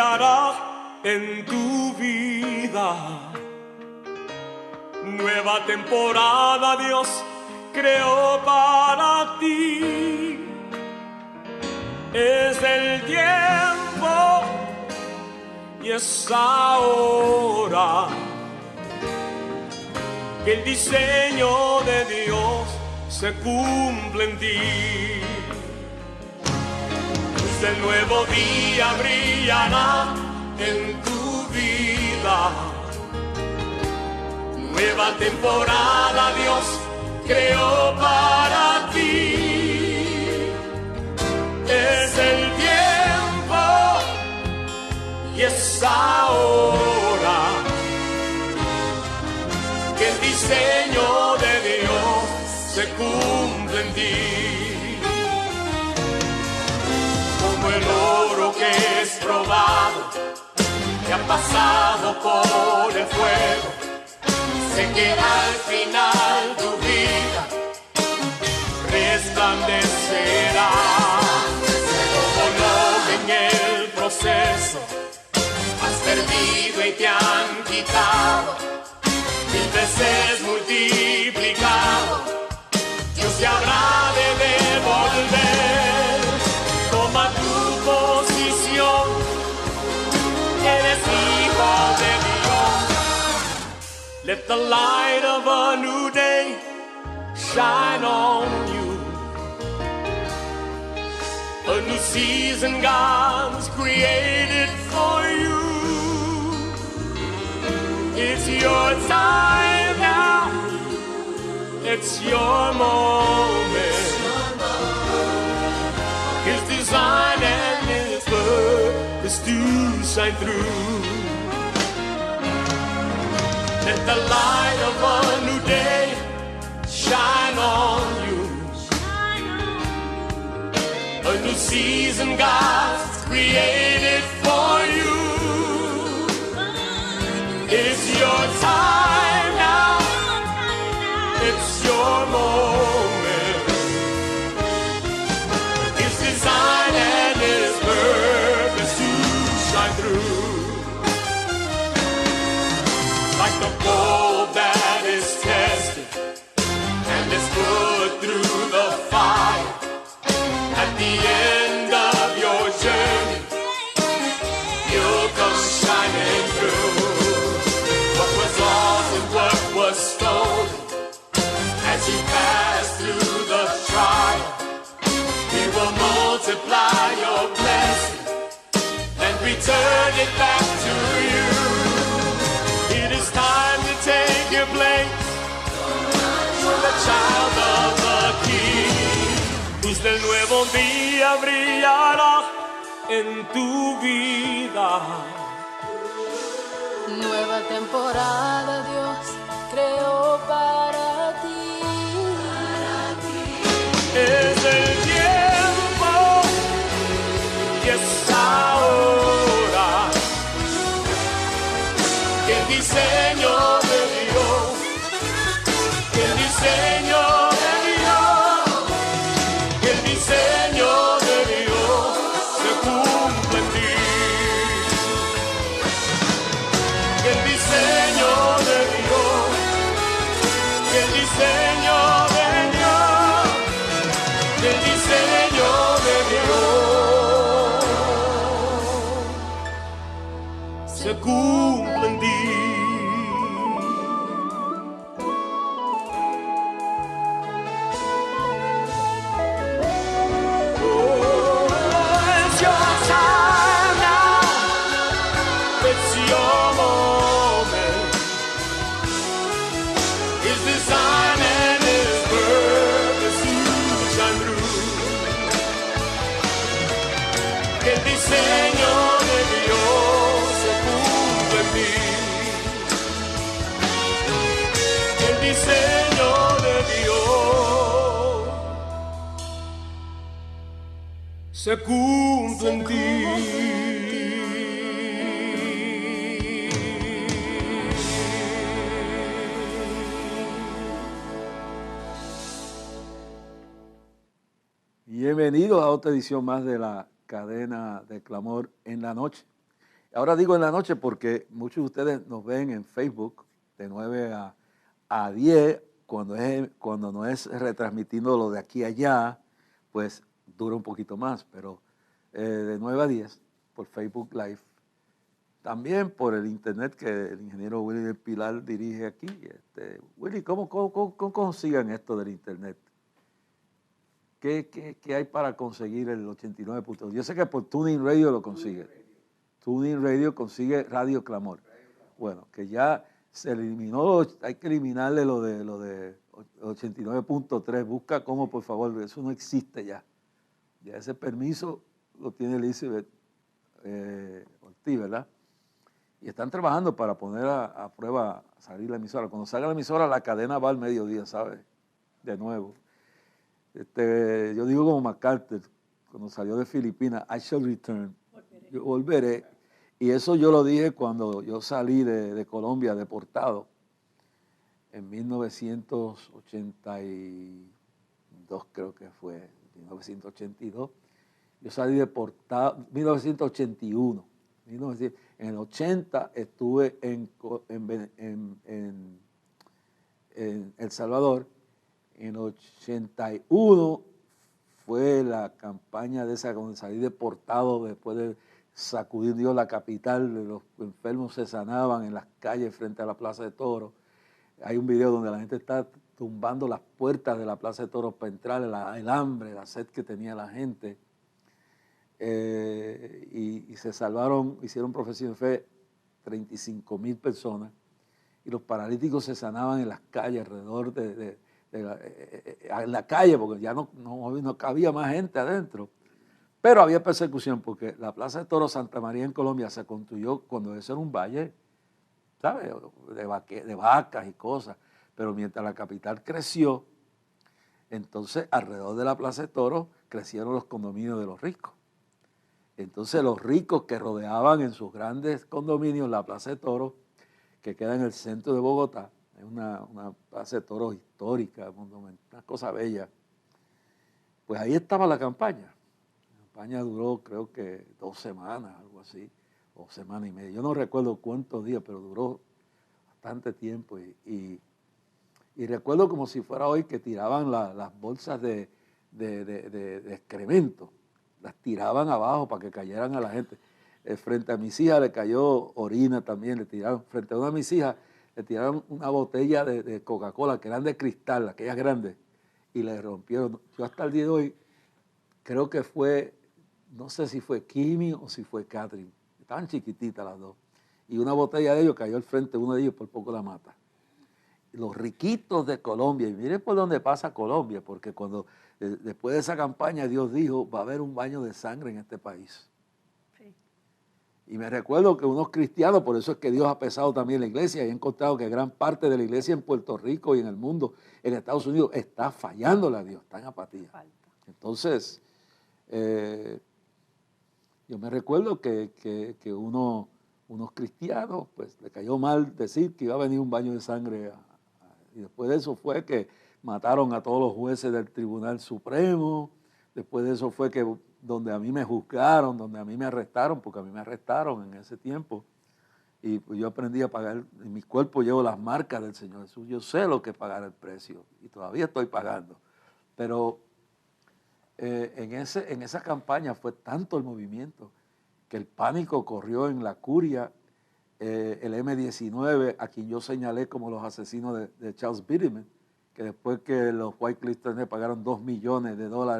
brillará en tu vida. Nueva temporada Dios creó para ti. Es el tiempo y es ahora que el diseño de Dios se cumple en ti. Pues el nuevo día brillará en tu vida. Nueva temporada Dios creó para ti. Es el tiempo y es ahora que el diseño de Dios se cumple en ti. Como el oro que es probado, que ha pasado por el fuego, sé que al final tu vida resplandecerá. Como lo en el proceso has perdido y te han quitado, 1000 veces multiplicado, Dios te habrá de devolver. Toma tu posición, eres hijo de Dios. Let the light of a new day shine on you. A new season God's created for you. It's your time now. It's your moment. His design and His purpose to shine through. Let the light of a new day shine on you. A new season God's created for you. It's your time now. It's your moment. His design and His purpose to shine through. Like the gold that is tested and is put through the fire. At the end of your journey, you'll come shining through. What was lost and what was stolen, as you pass through the trial, He will multiply your blessing and return it back to you. It is time to take your place. You're the child of the King. Luz del nuevo día brillará en tu vida. Nueva temporada Dios creó para ti. Es el tiempo y es ahora que el diseño de Dios, que el diseño de Dios, que el diseño de Dios se cumple en ti. Que el diseño de Dios, que el diseño de Dios, que el diseño de Dios se cumple en ti. It's your time now. It's your moment. His design and His purpose to shine through. Que el diseño de Dios se cumple en ti. Que el diseño de Dios se cumple en ti. Bienvenidos a otra edición más de la cadena de Clamor en la noche. Ahora digo en la noche porque muchos de ustedes nos ven en Facebook de 9 a 10, cuando no es retransmitiendo lo de aquí a allá, pues dura un poquito más, pero de 9 a 10 por Facebook Live. También por el internet que el ingeniero Willy del Pilar dirige aquí. Willy, ¿cómo consiguen esto del internet? ¿Qué hay para conseguir el 89.1? Yo sé que por Tuning Radio lo consigue. Tuning Radio consigue Radio Clamor. Bueno, que ya se eliminó, hay que eliminarle lo de 89.3. Busca cómo, por favor, eso no existe ya. Ya ese permiso lo tiene Elizabeth Ortiz, ¿verdad? Y están trabajando para poner a prueba salir la emisora. Cuando salga la emisora, la cadena va al mediodía, ¿sabes? De nuevo. Yo digo como MacArthur, cuando salió de Filipinas, I shall return. Yo volveré. Y eso yo lo dije cuando yo salí de Colombia deportado en 1982, creo que fue, 1982. Yo salí deportado, 1981. En el 80 estuve en El Salvador. En el 81 fue la campaña de esa, cuando salí deportado después de sacudir Dios la capital, los enfermos se sanaban en las calles frente a la Plaza de Toros. Hay un video donde la gente está tumbando las puertas de la Plaza de Toros para entrar, el hambre, la sed que tenía la gente. Y se salvaron, hicieron profesión de fe 35,000 personas, y los paralíticos se sanaban en las calles, alrededor en la calle, porque ya no cabía más gente adentro. Pero había persecución, porque la Plaza de Toros Santa María en Colombia se construyó cuando eso era un valle, ¿sabes?, de vacas y cosas. Pero mientras la capital creció, entonces alrededor de la Plaza de Toros crecieron los condominios de los ricos. Entonces los ricos que rodeaban en sus grandes condominios la Plaza de Toros, que queda en el centro de Bogotá, es una Plaza de Toros histórica, una cosa bella, pues ahí estaba la campaña. La campaña duró creo que 2 semanas, algo así, o semana y media. Yo no recuerdo cuántos días, pero duró bastante tiempo. Y recuerdo como si fuera hoy que tiraban las bolsas de excremento, las tiraban abajo para que cayeran a la gente. Frente a mis hijas le cayó orina también, le tiraron, frente a una de mis hijas le tiraron una botella de Coca-Cola, que eran de cristal, aquellas grandes, y le rompieron. Yo hasta el día de hoy creo que fue, no sé si fue Kimi o si fue Catherine, estaban chiquititas las dos, y una botella de ellos cayó al frente de uno de ellos, por poco la mata. Los riquitos de Colombia, y miren por dónde pasa Colombia, porque cuando después de esa campaña Dios dijo, va a haber un baño de sangre en este país. Sí. Y me recuerdo que unos cristianos, por eso es que Dios ha pesado también la iglesia, y he encontrado que gran parte de la iglesia en Puerto Rico y en el mundo, en Estados Unidos, está fallándole a Dios, está en apatía. Entonces, yo me recuerdo que unos cristianos, pues le cayó mal decir que iba a venir un baño de sangre y después de eso fue que mataron a todos los jueces del Tribunal Supremo. Después de eso fue que donde a mí me juzgaron, donde a mí me arrestaron, porque a mí me arrestaron en ese tiempo. Y pues yo aprendí a pagar, en mi cuerpo llevo las marcas del Señor Jesús. Yo sé lo que es pagar el precio y todavía estoy pagando. Pero en esa campaña fue tanto el movimiento que el pánico corrió en la curia. El M-19, a quien yo señalé como los asesinos de Charles Bittman, que después que los White Cliftoners pagaron $2 millones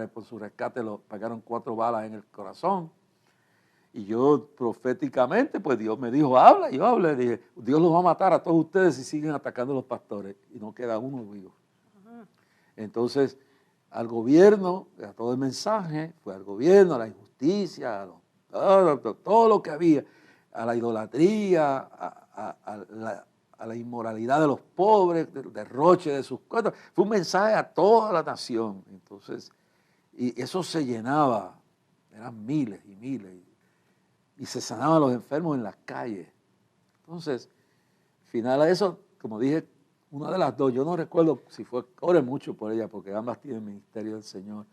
por su rescate, lo pagaron 4 balas en el corazón. Y yo proféticamente, pues Dios me dijo, habla, y yo hablé, dije, Dios los va a matar a todos ustedes si siguen atacando a los pastores, y no queda uno vivo. Entonces, al gobierno, a todo el mensaje, fue al gobierno, a la injusticia, a todo lo que había, a la idolatría, a la inmoralidad de los pobres, del derroche de sus cosas. Fue un mensaje a toda la nación. Entonces, y eso se llenaba, eran miles y miles, y se sanaban los enfermos en las calles. Entonces, al final de eso, como dije, una de las dos, yo no recuerdo si fue, ore mucho por ella, porque ambas tienen ministerio del Señor,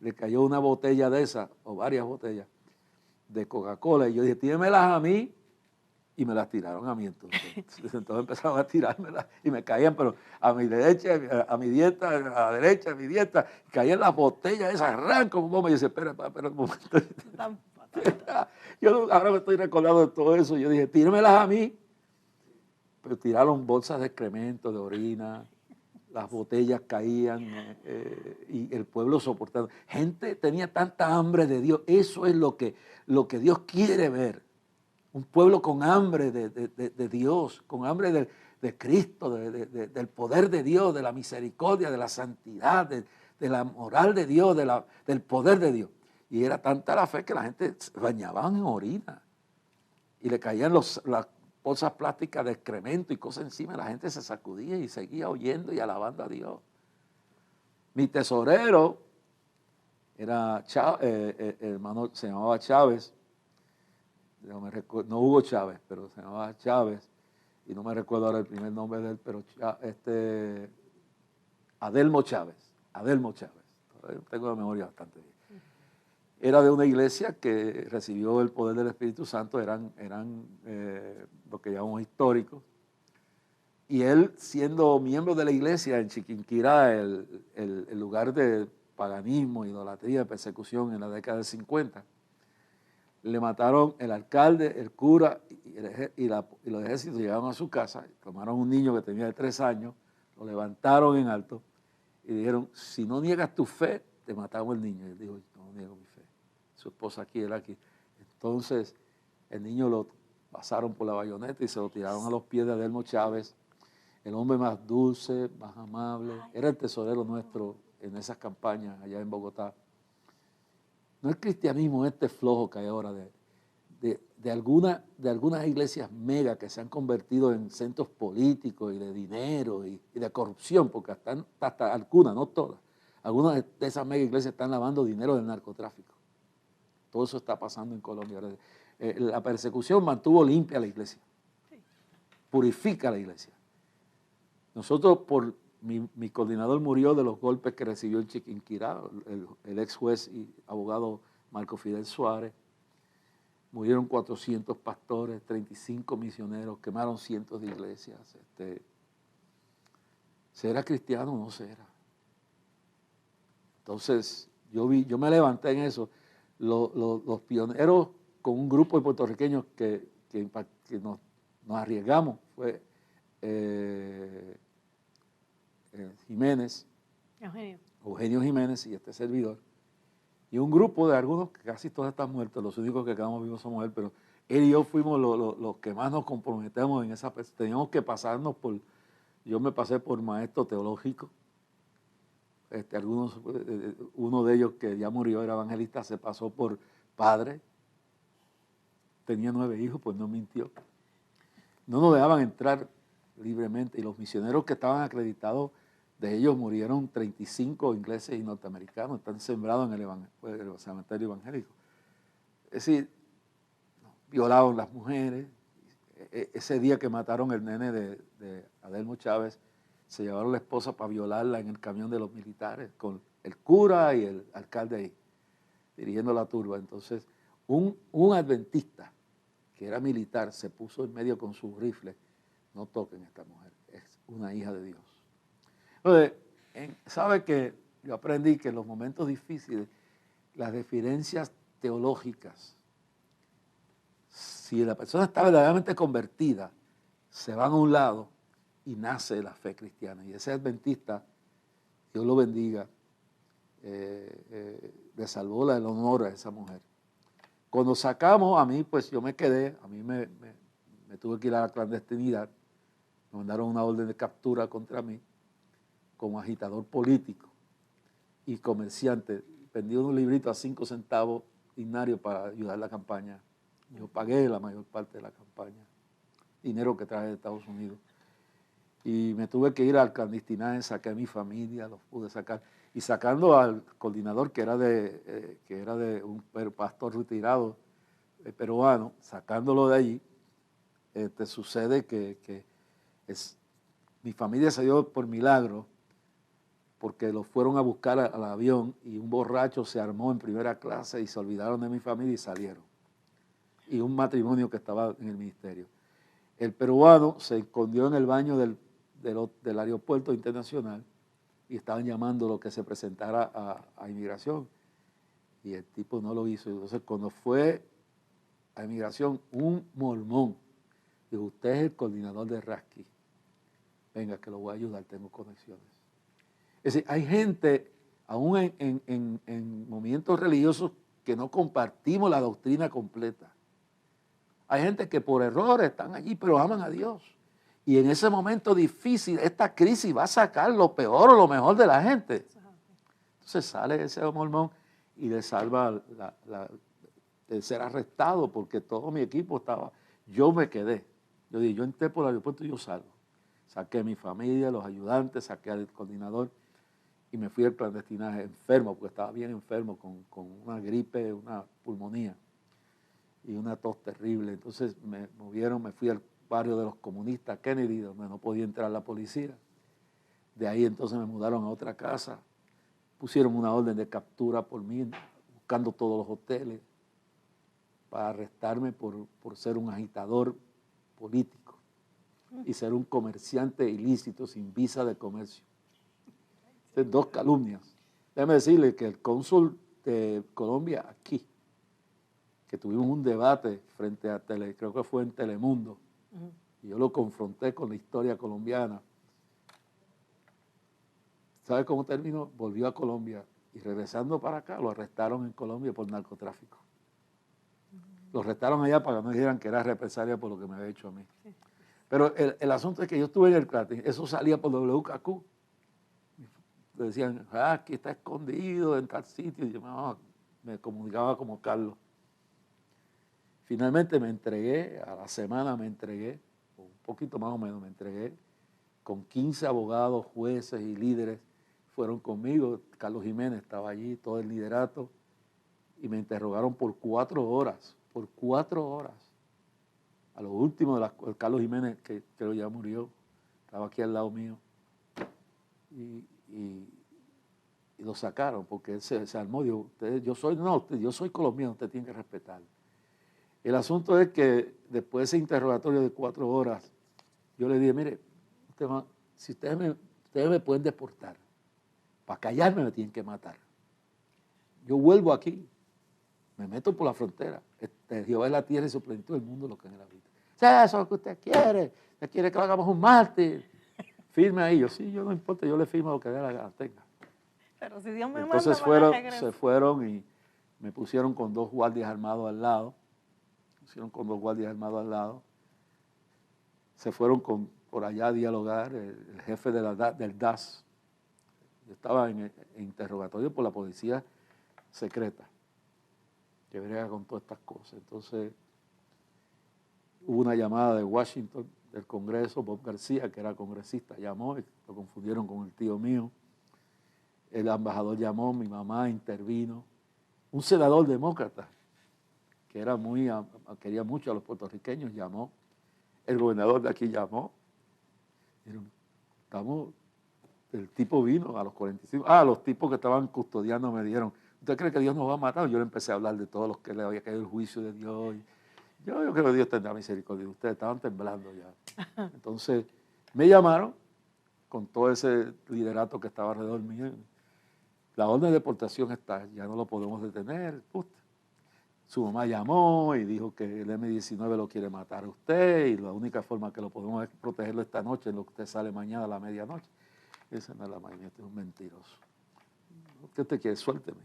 le cayó una botella de esas, o varias botellas, de Coca-Cola, y yo dije, tíremelas a mí, y me las tiraron a mí entonces. Entonces empezaron a tirármelas y me caían, pero a mi derecha, a mi diestra, a la derecha, a mi diestra, y caían las botellas esas, arranco como bomba. Y yo decía, espera un momento. Yo ahora me estoy recordando de todo eso. Yo dije, tíremelas a mí. Pero tiraron bolsas de excremento, de orina, las botellas caían y el pueblo soportando. Gente tenía tanta hambre de Dios. Eso es lo que Dios quiere ver. Un pueblo con hambre de Dios, con hambre de Cristo, del poder de Dios, de la misericordia, de la santidad, de la moral de Dios, del poder de Dios. Y era tanta la fe que la gente se bañaban en orina y le caían las bolsas plásticas de excremento y cosas encima. La gente se sacudía y seguía oyendo y alabando a Dios. Mi tesorero era hermano, se llamaba Chávez. No Hugo Chávez, pero se llamaba Chávez, y no me recuerdo ahora el primer nombre de él, pero Adelmo Chávez, tengo la memoria bastante bien. Era de una iglesia que recibió el poder del Espíritu Santo, eran lo que llamamos históricos, y él, siendo miembro de la iglesia en Chiquinquirá, el lugar de paganismo, idolatría, persecución en la década del 50, le mataron el alcalde, el cura y los ejércitos. Llegaron a su casa, tomaron un niño que tenía de 3 años, lo levantaron en alto y dijeron, si no niegas tu fe, te matamos el niño. Y él dijo, no niego mi fe. Su esposa aquí, él aquí. Entonces el niño lo pasaron por la bayoneta y se lo tiraron a los pies de Adelmo Chávez, el hombre más dulce, más amable. Era el tesorero nuestro en esas campañas allá en Bogotá. No el cristianismo este flojo que hay ahora de algunas iglesias mega que se han convertido en centros políticos y de dinero y de corrupción, porque hasta algunas, no todas, algunas de esas mega iglesias están lavando dinero del narcotráfico. Todo eso está pasando en Colombia. La persecución mantuvo limpia la iglesia, purifica la iglesia. Nosotros, mi coordinador murió de los golpes que recibió en Chiquinquirá, el ex juez y abogado Marco Fidel Suárez. Murieron 400 pastores, 35 misioneros, quemaron cientos de iglesias. ¿Se era cristiano o no se era? Entonces, yo me levanté en eso. Los pioneros con un grupo de puertorriqueños que nos arriesgamos fue Jiménez, Eugenio Jiménez y este servidor, y un grupo de algunos que casi todos están muertos, los únicos que quedamos vivos somos él, pero él y yo fuimos los que más nos comprometemos en esa, teníamos que pasarnos yo me pasé por maestro teológico, uno de ellos que ya murió era evangelista, se pasó por padre, tenía 9 hijos, pues no mintió, no nos dejaban entrar libremente, y los misioneros que estaban acreditados, de ellos murieron 35 ingleses y norteamericanos, están sembrados en el cementerio evangélico. Es decir, violaron las mujeres. Ese día que mataron el nene de Adelmo Chávez, se llevaron la esposa para violarla en el camión de los militares, con el cura y el alcalde ahí, dirigiendo la turba. Entonces, un adventista que era militar se puso en medio con su rifle. No toquen a esta mujer, es una hija de Dios. Entonces, sabe que yo aprendí que en los momentos difíciles, las diferencias teológicas, si la persona está verdaderamente convertida, se van a un lado y nace la fe cristiana. Y ese adventista, Dios lo bendiga, le salvó el honor a esa mujer. Cuando sacamos, a mí, pues yo me quedé, a mí me tuve que ir a la clandestinidad, me mandaron una orden de captura contra mí como agitador político y comerciante. Vendí unos libritos a 5 centavos diarios para ayudar a la campaña. Yo pagué la mayor parte de la campaña, dinero que traje de Estados Unidos. Y me tuve que ir al clandestinaje, saqué a mi familia, los pude sacar. Y sacando al coordinador, que era de un pastor retirado peruano, sacándolo de allí, sucede que mi familia se dio por milagro, porque lo fueron a buscar al avión y un borracho se armó en primera clase y se olvidaron de mi familia y salieron. Y un matrimonio que estaba en el ministerio. El peruano se escondió en el baño del aeropuerto internacional y estaban llamando lo que se presentara a inmigración. Y el tipo no lo hizo. Entonces, cuando fue a inmigración, un mormón dijo, usted es el coordinador de Rasky. Venga, que lo voy a ayudar, tengo conexiones. Es decir, hay gente, aún en movimientos religiosos, que no compartimos la doctrina completa. Hay gente que por error están allí, pero aman a Dios. Y en ese momento difícil, esta crisis va a sacar lo peor o lo mejor de la gente. Entonces sale ese mormón y le salva de ser arrestado, porque todo mi equipo estaba. Yo me quedé. Yo dije, yo entré por el aeropuerto y yo salgo. Saqué a mi familia, los ayudantes, saqué al coordinador y me fui al clandestinaje enfermo, porque estaba bien enfermo con una gripe, una pulmonía y una tos terrible. Entonces me movieron, me fui al barrio de los comunistas, Kennedy, donde no podía entrar la policía. De ahí entonces me mudaron a otra casa, pusieron una orden de captura por mí, buscando todos los hoteles, para arrestarme por ser un agitador político y ser un comerciante ilícito sin visa de comercio. Entonces, 2 calumnias. Déjeme decirle que el cónsul de Colombia aquí, que tuvimos un debate frente a creo que fue en Telemundo, y yo lo confronté con la historia colombiana. ¿Sabe cómo terminó? Volvió a Colombia y regresando para acá lo arrestaron en Colombia por narcotráfico. Lo arrestaron allá para que no dijeran que era represalia por lo que me había hecho a mí. Pero el asunto es que yo estuve en el cártel, eso salía por WKQ. Le decían, aquí está escondido en tal sitio. Y yo me comunicaba como Carlos. Finalmente me entregué, a la semana me entregué, un poquito más o menos me entregué, con 15 abogados, jueces y líderes fueron conmigo. Carlos Jiménez estaba allí, todo el liderato, y me interrogaron por 4 horas, por 4 horas. A lo último, Carlos Jiménez, que creo ya murió, estaba aquí al lado mío, y lo sacaron porque él se armó. Dijo, yo soy colombiano, usted tiene que respetar. El asunto es que después de ese interrogatorio de 4 horas, yo le dije, mire, si ustedes me pueden deportar, para callarme me tienen que matar. Yo vuelvo aquí, me meto por la frontera. Jehová es la tierra y su plenitud del mundo, lo que en él habita. Eso es lo que usted quiere que lo hagamos un mártir. Firme ahí. Yo, sí, yo no importa, yo le firmo lo que dé la gana, tenga. Pero si Dios me manda, Entonces se fueron y me pusieron con 2 guardias armados al lado. Se fueron por allá a dialogar, el jefe del DAS. Yo estaba en interrogatorio por la policía secreta, que brega con todas estas cosas. Entonces, hubo una llamada de Washington, del Congreso, Bob García, que era congresista, llamó y lo confundieron con el tío mío. El embajador llamó, mi mamá intervino. Un senador demócrata, que quería mucho a los puertorriqueños, llamó. El gobernador de aquí llamó. Dijeron, el tipo vino a los 45. Los tipos que estaban custodiando me dijeron, ¿usted cree que Dios nos va a matar? Yo le empecé a hablar de todos los que le había caído el juicio de Dios. Yo creo que Dios tendrá misericordia de ustedes. Estaban temblando ya. Entonces, me llamaron con todo ese liderato que estaba alrededor mío. La orden de deportación está, ya no lo podemos detener. Su mamá llamó y dijo que el M-19 lo quiere matar a usted y la única forma que lo podemos es protegerlo esta noche, en lo que usted sale mañana a la medianoche. Esa no es la mañana, este es un mentiroso. ¿Qué usted quiere? Suélteme,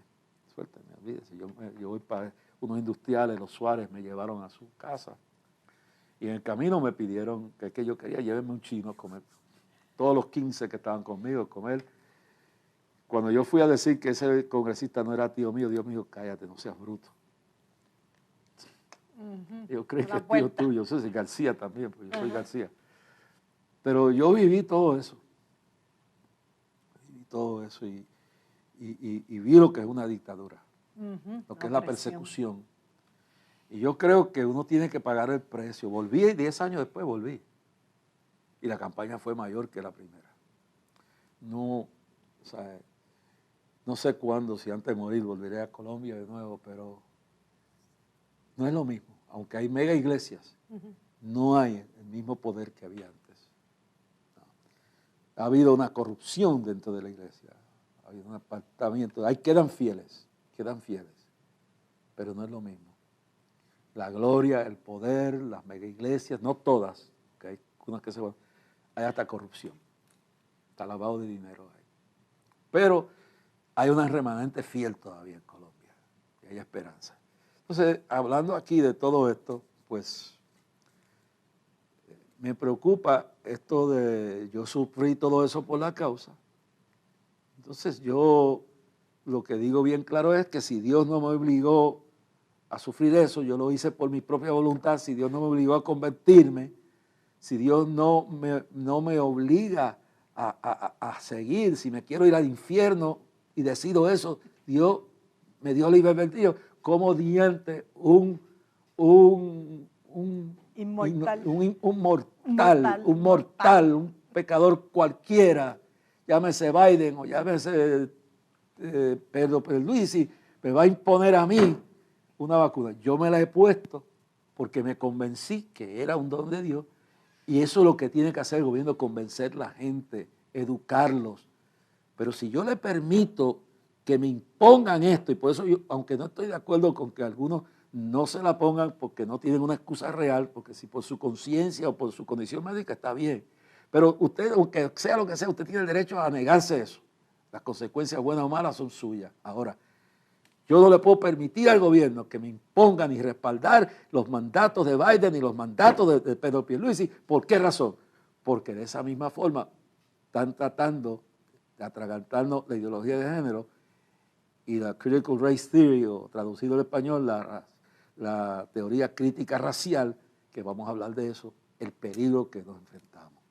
olvídese. Yo voy para unos industriales, los Suárez, me llevaron a su casa. Y en el camino me pidieron que yo quería llevarme un chino a comer. Todos los 15 que estaban conmigo a comer. Cuando yo fui a decir que ese congresista no era tío mío, Dios me dijo, cállate, no seas bruto. Yo creo que es tío tuyo, yo soy García también, porque yo soy García. Pero yo viví todo eso. Y vi lo que es una dictadura, lo que es la persecución. Y yo creo que uno tiene que pagar el precio. Volví y 10 años después volví. Y la campaña fue mayor que la primera. No sé cuándo, si antes de morir volveré a Colombia de nuevo, pero no es lo mismo. Aunque hay mega iglesias, no hay el mismo poder que había antes. No. Ha habido una corrupción dentro de la iglesia, ha habido un apartamiento, ahí quedan fieles, pero no es lo mismo. La gloria, el poder, las mega iglesias, no todas, que hay unas que se van, hay hasta corrupción, hasta lavado de dinero hay. Pero hay una remanente fiel todavía en Colombia, y hay esperanza. Entonces, hablando aquí de todo esto, pues me preocupa esto de yo sufrí todo eso por la causa. Entonces yo lo que digo bien claro es que si Dios no me obligó a sufrir eso, yo lo hice por mi propia voluntad. Si Dios no me obligó a convertirme, si Dios no me obliga a seguir, si me quiero ir al infierno y decido eso, Dios me dio libre albedrío. Como diante un mortal, un pecador cualquiera, llámese Biden o llámese Pedro Pierluisi, me va a imponer a mí una vacuna. Yo me la he puesto porque me convencí que era un don de Dios, y eso es lo que tiene que hacer el gobierno, convencer a la gente, educarlos. Pero si yo le permito que me impongan esto, y por eso yo, aunque no estoy de acuerdo con que algunos no se la pongan porque no tienen una excusa real, porque si por su conciencia o por su condición médica está bien, pero usted, aunque sea lo que sea, usted tiene el derecho a negarse eso. Las consecuencias buenas o malas son suyas. Ahora, yo no le puedo permitir al gobierno que me imponga ni respaldar los mandatos de Biden ni los mandatos de Pedro Pierluisi. ¿Por qué razón? Porque de esa misma forma están tratando de atragantarnos la ideología de género y la Critical Race Theory, o traducido al español, la teoría crítica racial, que vamos a hablar de eso, el peligro que nos enfrentamos.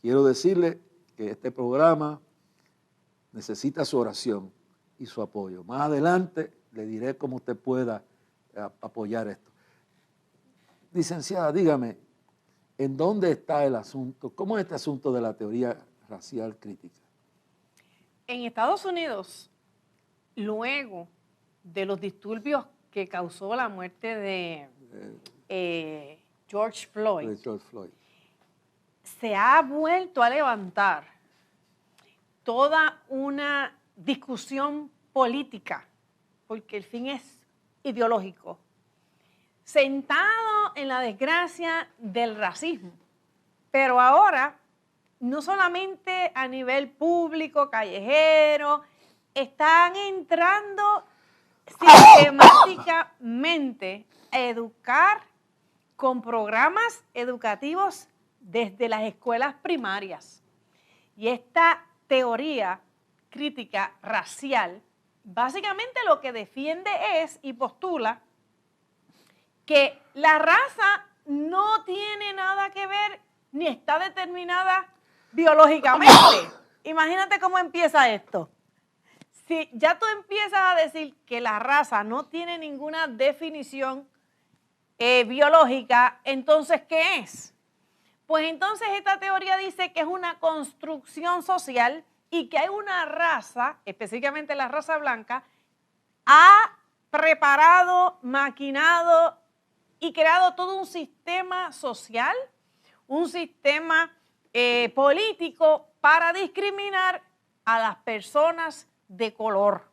Quiero decirle que este programa necesita su oración y su apoyo. Más adelante le diré cómo usted pueda apoyar esto. Licenciada, dígame, ¿en dónde está el asunto? ¿Cómo es este asunto de la teoría racial crítica? En Estados Unidos, luego de los disturbios que causó la muerte de George Floyd, se ha vuelto a levantar toda una discusión política, porque el fin es ideológico, sentado en la desgracia del racismo. Pero ahora, no solamente a nivel público, callejero, están entrando sistemáticamente a educar con programas educativos desde las escuelas primarias. Y esta teoría crítica racial básicamente lo que defiende es y postula que la raza no tiene nada que ver ni está determinada biológicamente. Imagínate cómo empieza esto. Si ya tú empiezas a decir que la raza no tiene ninguna definición biológica, entonces, ¿qué es? Pues entonces esta teoría dice que es una construcción social y que hay una raza, específicamente la raza blanca, ha preparado, maquinado y creado todo un sistema social, un sistema político para discriminar a las personas de color.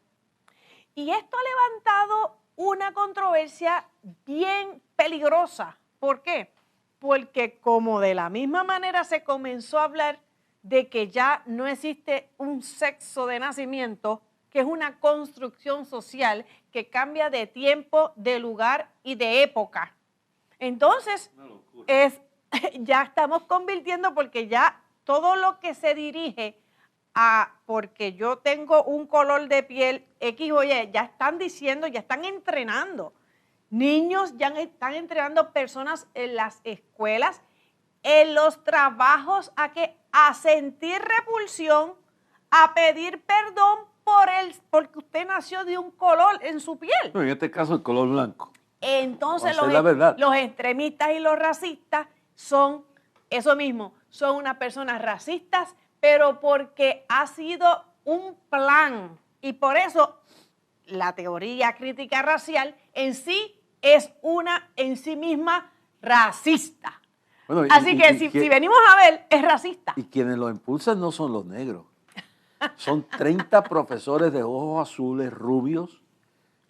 Y esto ha levantado una controversia bien peligrosa. ¿Por qué? Porque como de la misma manera se comenzó a hablar de que ya no existe un sexo de nacimiento, que es una construcción social que cambia de tiempo, de lugar y de época. Entonces, ya estamos convirtiendo, porque ya todo lo que se dirige a, porque yo tengo un color de piel X o Y, ya están diciendo, ya están entrenando. Niños ya están entrenando personas en las escuelas, en los trabajos, a sentir repulsión, a pedir perdón porque usted nació de un color en su piel. No, en este caso el color blanco. Entonces los extremistas y los racistas son eso mismo, son unas personas racistas, pero porque ha sido un plan. Y por eso la teoría crítica racial en sí es una en sí misma racista. Bueno, Así que si venimos a ver, es racista. Y quienes lo impulsan no son los negros. Son 30 profesores de ojos azules, rubios,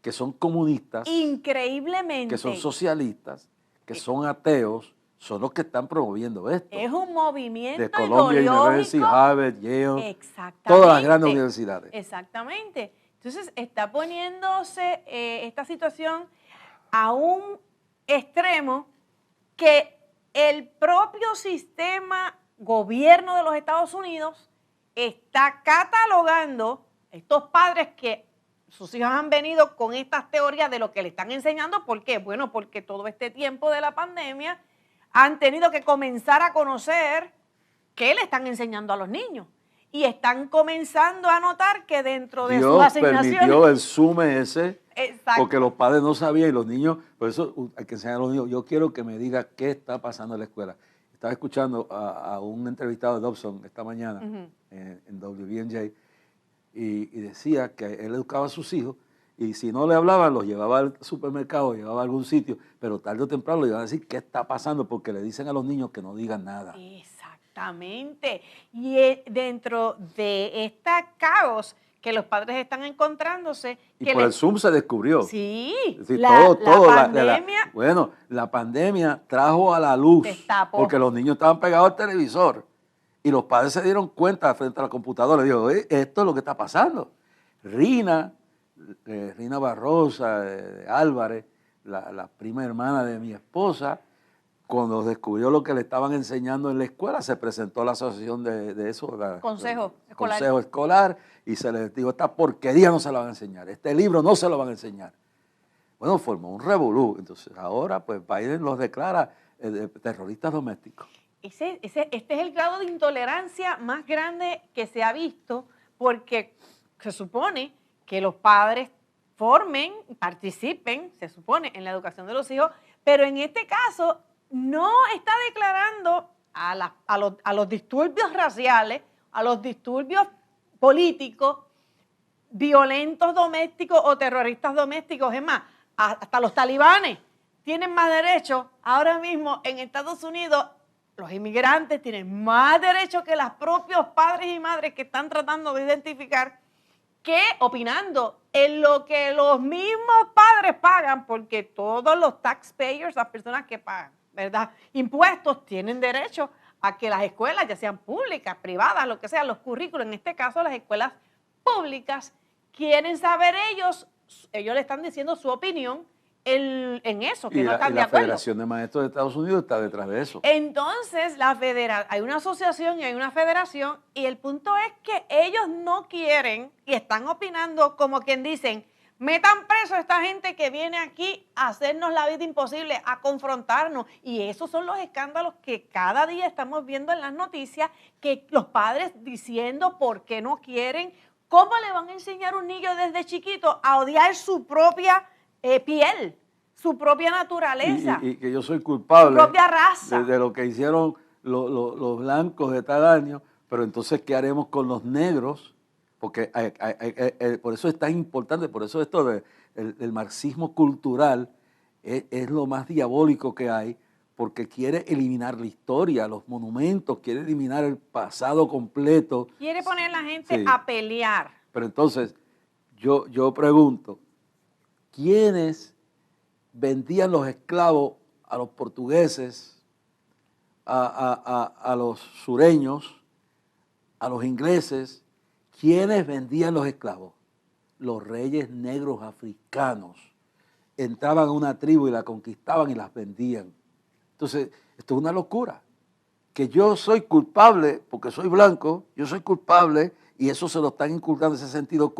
que son comunistas, Increíblemente. que son socialistas, que son ateos, son los que están promoviendo esto. Es un movimiento de Columbia University, ideológico. Harvard, Yale, Exactamente. todas las grandes universidades. Exactamente. Entonces está poniéndose esta situación a un extremo que el propio sistema gobierno de los Estados Unidos está catalogando estos padres que sus hijos han venido con estas teorías de lo que le están enseñando. ¿Por qué? Bueno, porque todo este tiempo de la pandemia han tenido que comenzar a conocer qué le están enseñando a los niños. Y están comenzando a notar que dentro de sus asignaciones... Dios permitió el Zoom ese, Exacto. porque los padres no sabían y los niños, por eso hay que enseñar a los niños. Yo quiero que me diga qué está pasando en la escuela. Estaba escuchando a un entrevistado de Dobson esta mañana en WBNJ y decía que él educaba a sus hijos y si no le hablaban los llevaba al supermercado, llevaba a algún sitio, pero tarde o temprano le iban a decir qué está pasando porque le dicen a los niños que no digan nada. Exactamente. Y dentro de este caos que los padres están encontrándose... Y que por el Zoom se descubrió. Sí, es decir, la pandemia... bueno, la pandemia trajo a la luz, destapó. porque los niños estaban pegados al televisor y los padres se dieron cuenta frente a la computadora. Dijo, esto es lo que está pasando. Rina Barrosa de Álvarez, la prima hermana de mi esposa, cuando descubrió lo que le estaban enseñando en la escuela, se presentó a la asociación de eso, Consejo Escolar, y se les dijo, esta porquería no se la van a enseñar, este libro no se lo van a enseñar. Bueno, formó un revolú. Entonces ahora pues Biden los declara terroristas domésticos. Este es el grado de intolerancia más grande que se ha visto, porque se supone que los padres formen, participen, se supone, en la educación de los hijos, pero en este caso no está declarando a los disturbios raciales, a los disturbios políticos, violentos domésticos o terroristas domésticos. Es más, hasta los talibanes tienen más derechos. Ahora mismo en Estados Unidos los inmigrantes tienen más derechos que los propios padres y madres que están tratando de identificar, que opinando en lo que los mismos padres pagan, porque todos los taxpayers, las personas que pagan, ¿verdad?, impuestos, tienen derecho a que las escuelas, ya sean públicas, privadas, lo que sea, los currículos, en este caso las escuelas públicas, quieren saber ellos le están diciendo su opinión en eso, que no están de acuerdo. Y la Federación de Maestros de Estados Unidos está detrás de eso. Entonces, hay una asociación y hay una federación, y el punto es que ellos no quieren y están opinando como quien dicen, metan preso a esta gente que viene aquí a hacernos la vida imposible, a confrontarnos. Y esos son los escándalos que cada día estamos viendo en las noticias, que los padres diciendo por qué no quieren. ¿Cómo le van a enseñar a un niño desde chiquito a odiar su propia piel, su propia naturaleza? Y que yo soy culpable, su propia raza, de lo que hicieron los blancos de tal año, pero entonces, ¿qué haremos con los negros? Porque por eso es tan importante, por eso esto del marxismo cultural es lo más diabólico que hay, porque quiere eliminar la historia, los monumentos, quiere eliminar el pasado completo. Quiere poner a la gente a pelear. Pero entonces, yo pregunto, ¿quiénes vendían los esclavos a los portugueses, a los sureños, a los ingleses? ¿Quiénes vendían los esclavos? Los reyes negros africanos. Entraban a una tribu y la conquistaban y las vendían. Entonces, esto es una locura. Que yo soy culpable porque soy blanco, yo soy culpable y eso se lo están inculcando, ese sentido,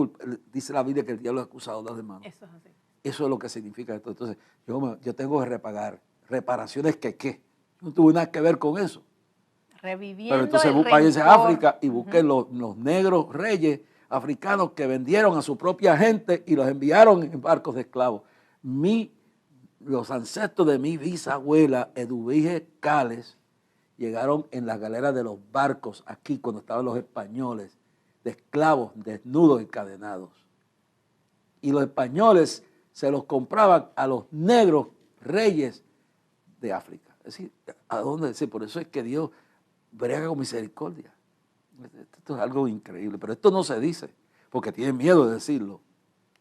dice la Biblia que el diablo es acusado de los demás. Eso es así. Eso es lo que significa esto. Entonces, yo tengo que repagar. Reparaciones que no tuve nada que ver con eso. Reviviendo. Pero entonces váyanse a África y busquen los negros reyes africanos que vendieron a su propia gente y los enviaron en barcos de esclavos. Los ancestros de mi bisabuela, Eduvige Cales, llegaron en las galeras de los barcos aquí cuando estaban los españoles, de esclavos desnudos y encadenados. Y los españoles se los compraban a los negros reyes de África. Es decir, ¿a dónde? Por eso es que Dios brega con misericordia. Esto es algo increíble, pero esto no se dice, porque tienen miedo de decirlo.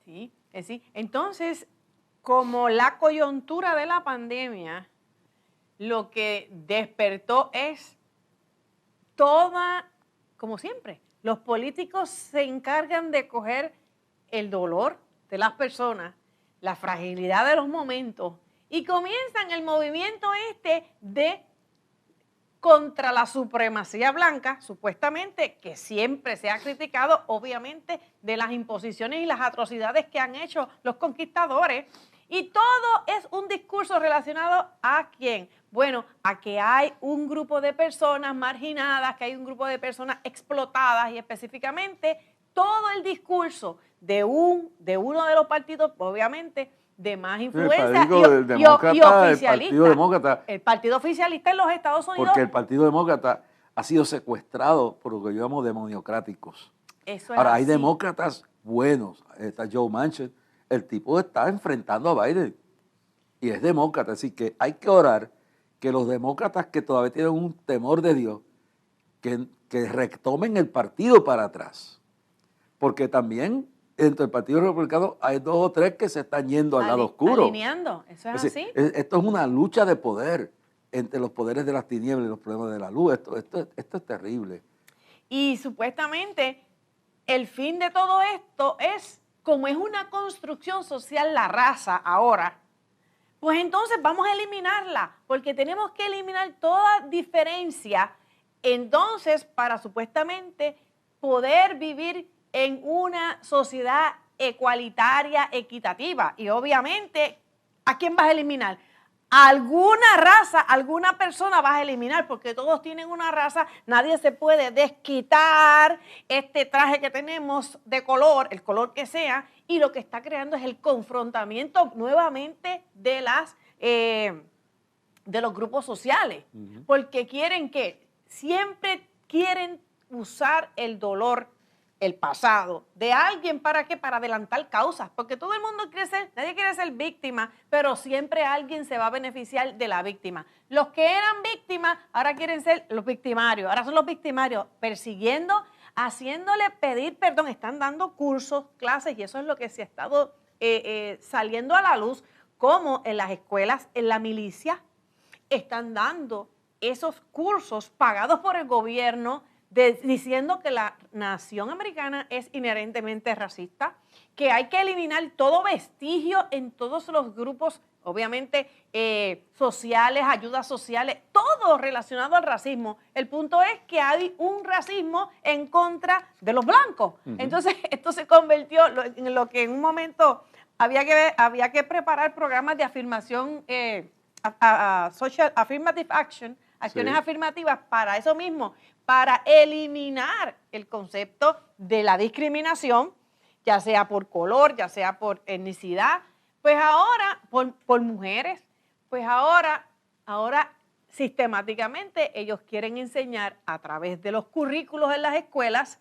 Sí, sí. Entonces, como la coyuntura de la pandemia, lo que despertó es toda, como siempre, los políticos se encargan de coger el dolor de las personas, la fragilidad de los momentos, y comienzan el movimiento de contra la supremacía blanca, supuestamente, que siempre se ha criticado, obviamente, de las imposiciones y las atrocidades que han hecho los conquistadores. Y todo es un discurso relacionado ¿a quién? Bueno, a que hay un grupo de personas marginadas, que hay un grupo de personas explotadas, y específicamente todo el discurso de uno de los partidos, obviamente, de más influencia y oficialista. El Partido Demócrata. El Partido Oficialista en los Estados Unidos. Porque el Partido Demócrata ha sido secuestrado por lo que yo llamo demoniocráticos. Eso es Ahora, así. hay demócratas buenos. Está Joe Manchin. El tipo está enfrentando a Biden y es demócrata. Así que hay que orar que los demócratas que todavía tienen un temor de Dios, que retomen el partido para atrás. Porque también dentro del Partido Republicano hay 2 o 3 que se están yendo al lado oscuro. Alineando, eso es así. Esto es una lucha de poder entre los poderes de las tinieblas y los problemas de la luz. Esto es terrible. Y supuestamente el fin de todo esto es, como es una construcción social la raza ahora, pues entonces vamos a eliminarla, porque tenemos que eliminar toda diferencia, entonces para supuestamente poder vivir en una sociedad ecualitaria, equitativa. Y obviamente, ¿a quién vas a eliminar? Alguna raza, alguna persona vas a eliminar, porque todos tienen una raza, nadie se puede desquitar este traje que tenemos de color, el color que sea, y lo que está creando es el confrontamiento nuevamente de los grupos sociales, porque siempre quieren usar el dolor, el pasado de alguien, ¿para qué? Para adelantar causas, porque todo el mundo nadie quiere ser víctima, pero siempre alguien se va a beneficiar de la víctima. Los que eran víctimas ahora quieren ser los victimarios, ahora son los victimarios persiguiendo, haciéndole pedir perdón, están dando cursos, clases, y eso es lo que se ha estado saliendo a la luz, como en las escuelas, en la milicia, están dando esos cursos pagados por el gobierno, diciendo que la nación americana es inherentemente racista, que hay que eliminar todo vestigio en todos los grupos, obviamente sociales, ayudas sociales, todo relacionado al racismo. El punto es que hay un racismo en contra de los blancos. Entonces, esto se convirtió en lo que en un momento había que preparar programas de afirmación, social affirmative action, acciones afirmativas para eso mismo, para eliminar el concepto de la discriminación, ya sea por color, ya sea por etnicidad, pues ahora por mujeres, pues ahora sistemáticamente ellos quieren enseñar a través de los currículos en las escuelas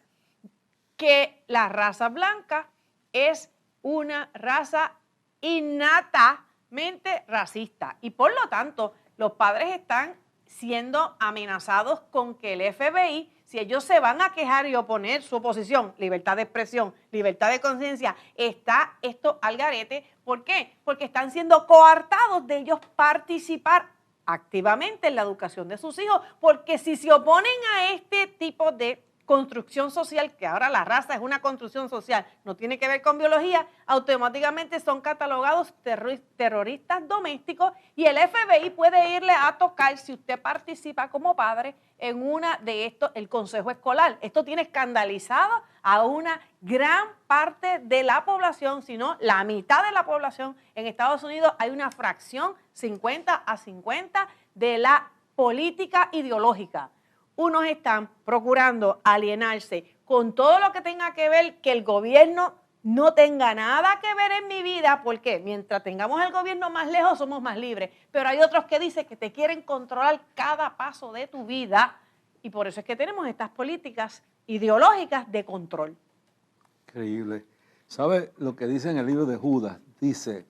que la raza blanca es una raza innatamente racista, y por lo tanto los padres están siendo amenazados con que el FBI, si ellos se van a quejar y oponer su oposición, libertad de expresión, libertad de conciencia, está esto al garete. ¿Por qué? Porque están siendo coartados de ellos participar activamente en la educación de sus hijos, porque si se oponen a este tipo de construcción social, que ahora la raza es una construcción social, no tiene que ver con biología, automáticamente son catalogados terroristas domésticos, y el FBI puede irle a tocar si usted participa como padre en una de estos, el consejo escolar. Esto tiene escandalizado a una gran parte de la población, si no la mitad de la población. En Estados Unidos hay una fracción 50-50 de la política ideológica. Unos están procurando alienarse con todo lo que tenga que ver que el gobierno no tenga nada que ver en mi vida, porque mientras tengamos el gobierno más lejos somos más libres. Pero hay otros que dicen que te quieren controlar cada paso de tu vida, y por eso es que tenemos estas políticas ideológicas de control. Increíble. ¿Sabe lo que dice en el libro de Judas? Dice,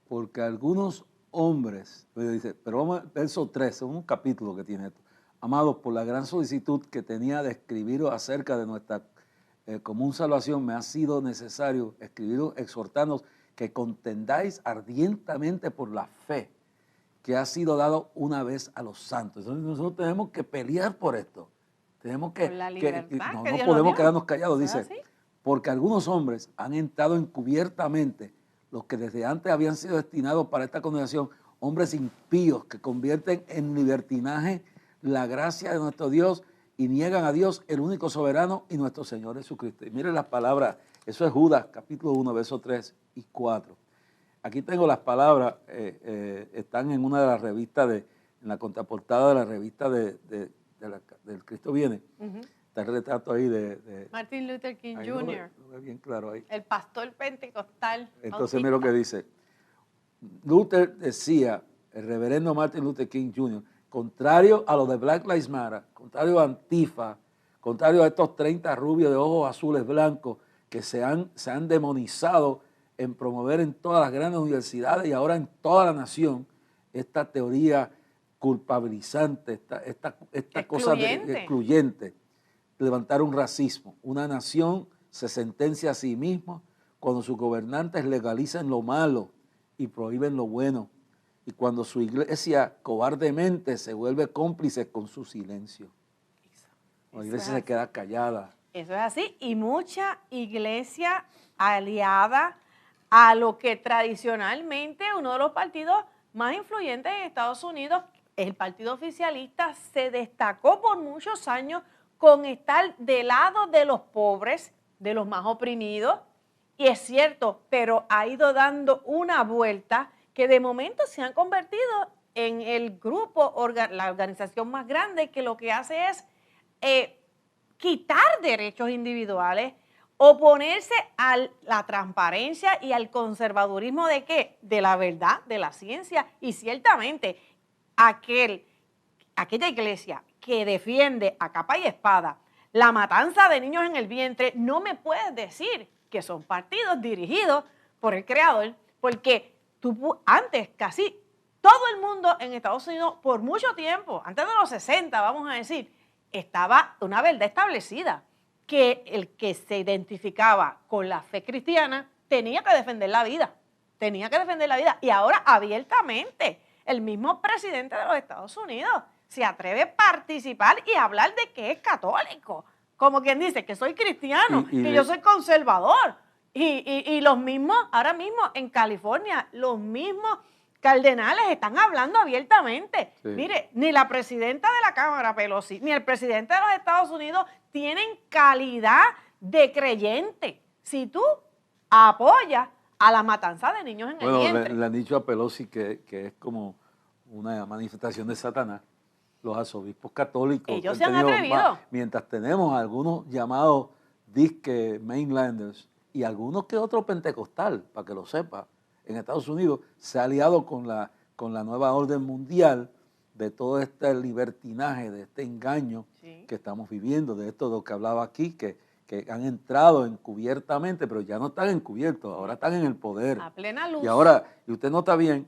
porque algunos hombres, dice, pero vamos, verso 13, un capítulo que tiene esto. Amados, por la gran solicitud que tenía de escribiros acerca de nuestra común salvación, me ha sido necesario escribiros exhortándoos que contendáis ardientemente por la fe que ha sido dado una vez a los santos. Entonces nosotros tenemos que pelear por esto. Tenemos que, Por la libertad no que Dios podemos nos dio. quedarnos callados, ¿No es dice, así? porque algunos hombres han entrado encubiertamente, los que desde antes habían sido destinados para esta condenación, hombres impíos que convierten en libertinaje la gracia de nuestro Dios y niegan a Dios, el único soberano y nuestro Señor Jesucristo. Y miren las palabras, eso es Judas, capítulo 1, versos 3 y 4. Aquí tengo las palabras, están en una de las revistas, en la contraportada de la revista del Cristo Viene. Está el retrato ahí de Martin Luther King ahí Jr., lo ve bien claro ahí. el pastor pentecostal. Entonces mira lo que dice. Luther decía, el reverendo Martin Luther King Jr., contrario a lo de Black Lives Matter, contrario a Antifa, contrario a estos 30 rubios de ojos azules blancos que se han demonizado en promover en todas las grandes universidades y ahora en toda la nación esta teoría culpabilizante, esta cosa excluyente, levantar un racismo. Una nación se sentencia a sí misma cuando sus gobernantes legalizan lo malo y prohíben lo bueno, y cuando su iglesia cobardemente se vuelve cómplice con su silencio. La iglesia se queda callada. Eso es así, y mucha iglesia aliada a lo que tradicionalmente uno de los partidos más influyentes en Estados Unidos, el partido oficialista, se destacó por muchos años con estar del lado de los pobres, de los más oprimidos, y es cierto, pero ha ido dando una vuelta que de momento se han convertido en el grupo, la organización más grande, que lo que hace es quitar derechos individuales, oponerse a la transparencia y al conservadurismo de ¿qué? De la verdad, de la ciencia, y ciertamente aquella iglesia que defiende a capa y espada la matanza de niños en el vientre, no me puedes decir que son partidos dirigidos por el Creador, porque antes casi todo el mundo en Estados Unidos, por mucho tiempo, antes de los 60, vamos a decir, estaba una verdad establecida, que el que se identificaba con la fe cristiana tenía que defender la vida, y ahora abiertamente el mismo presidente de los Estados Unidos se atreve a participar y hablar de que es católico, como quien dice que soy cristiano, que yo soy conservador, y los mismos, ahora mismo en California, los mismos cardenales están hablando abiertamente. Sí. Mire, ni la presidenta de la Cámara, Pelosi, ni el presidente de los Estados Unidos tienen calidad de creyente. Si tú apoyas a la matanza de niños en el vientre. Le han dicho a Pelosi que es como una manifestación de Satanás. Los arzobispos católicos. Ellos se han atrevido. Mientras tenemos algunos llamados disque mainlanders y algunos que otro pentecostal, para que lo sepa, en Estados Unidos se ha aliado con la nueva orden mundial de todo este libertinaje, de este engaño que estamos viviendo, de esto de lo que hablaba aquí, que han entrado encubiertamente, pero ya no están encubiertos, ahora están en el poder. A plena luz. Y ahora, y usted nota bien,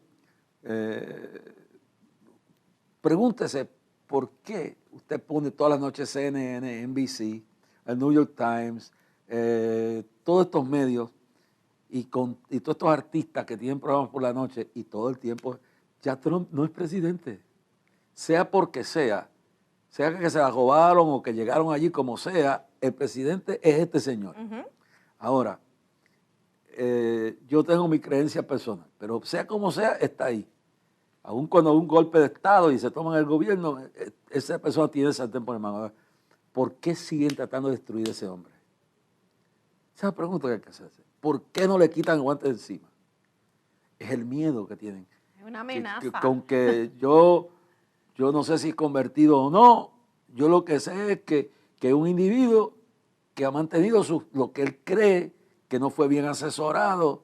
pregúntese por qué usted pone todas las noches CNN, NBC, el New York Times, todos estos medios, y todos estos artistas que tienen programas por la noche y todo el tiempo, ya Trump no es presidente. Sea porque sea que se la robaron o que llegaron allí como sea, el presidente es este señor. Ahora, yo tengo mi creencia personal, pero sea como sea, está ahí. Aún cuando hay un golpe de Estado y se toman el gobierno, esa persona tiene el sartén por el mango. ¿Por qué siguen tratando de destruir a ese hombre? Esa es la pregunta que hay que hacerse. ¿Por qué no le quitan el guante de encima? Es el miedo que tienen. Es una amenaza. Con que yo no sé si es convertido o no, yo lo que sé es que es un individuo que ha mantenido lo que él cree, que no fue bien asesorado,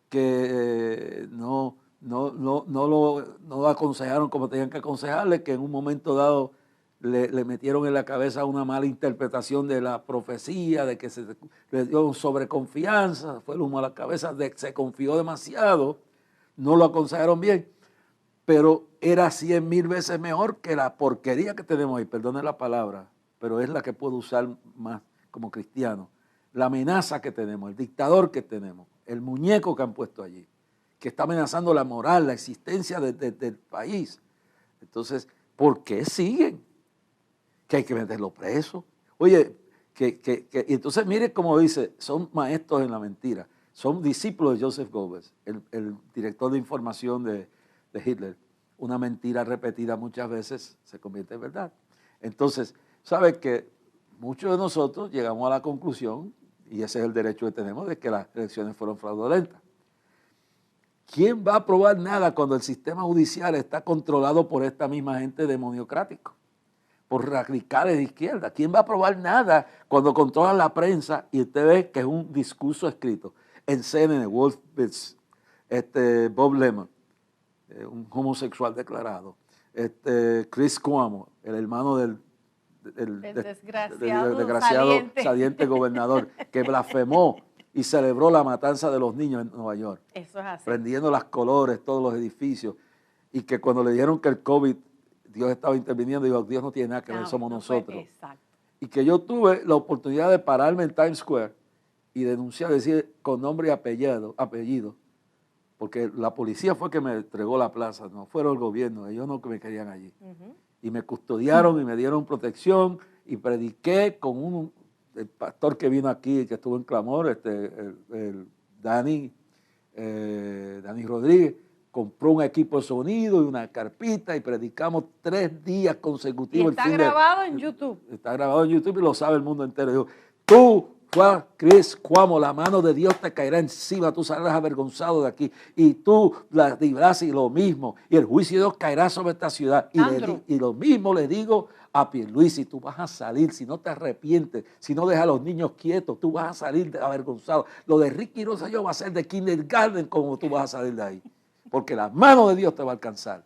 que no lo aconsejaron como tenían que aconsejarle, que en un momento dado le metieron en la cabeza una mala interpretación de la profecía, de que le dio sobreconfianza, fue el humo a la cabeza, se confió demasiado, no lo aconsejaron bien. pero era 100,000 veces mejor que la porquería que tenemos ahí, perdone la palabra, pero es la que puedo usar más como cristiano. La amenaza que tenemos, el dictador que tenemos, el muñeco que han puesto allí, que está amenazando la moral, la existencia del país. Entonces, ¿por qué siguen? Que hay que meterlo preso. Oye, y entonces mire cómo dice, son maestros en la mentira, son discípulos de Joseph Goebbels, el director de información de Hitler. Una mentira repetida muchas veces se convierte en verdad. Entonces, ¿sabe que muchos de nosotros llegamos a la conclusión, y ese es el derecho que tenemos, de que las elecciones fueron fraudulentas? ¿Quién va a probar nada cuando el sistema judicial está controlado por esta misma gente demoniocrático? Por radicales de izquierda. ¿Quién va a probar nada cuando controlan la prensa y usted ve que es un discurso escrito? En CNN, Wolfowitz, Bob Lemon, un homosexual declarado, Chris Cuomo, el hermano del desgraciado saliente gobernador, que blasfemó y celebró la matanza de los niños en Nueva York. Eso es así. Prendiendo las colores, todos los edificios, y que cuando le dijeron que el COVID, Dios estaba interviniendo, dijo, Dios no tiene nada que ver, somos nosotros. Exacto. Y que yo tuve la oportunidad de pararme en Times Square y denunciar, decir con nombre y apellido, porque la policía fue que me entregó la plaza, no fueron el gobierno, ellos no que me querían allí. Y me custodiaron y me dieron protección y prediqué con el pastor que vino aquí, que estuvo en clamor, el Dani Rodríguez, compró un equipo de sonido y una carpita y predicamos 3 días consecutivos. Y está grabado en YouTube. Está grabado en YouTube y lo sabe el mundo entero. Dijo, tú, Chris Cuomo, la mano de Dios te caerá encima, tú saldrás avergonzado de aquí. Y tú la librás y lo mismo. Y el juicio de Dios caerá sobre esta ciudad. Y lo mismo le digo a Pierluisi, tú vas a salir, si no te arrepientes, si no dejas a los niños quietos, tú vas a salir avergonzado. Lo de Ricky Rosselló va a ser de kindergarten como tú vas a salir de ahí. Porque la mano de Dios te va a alcanzar.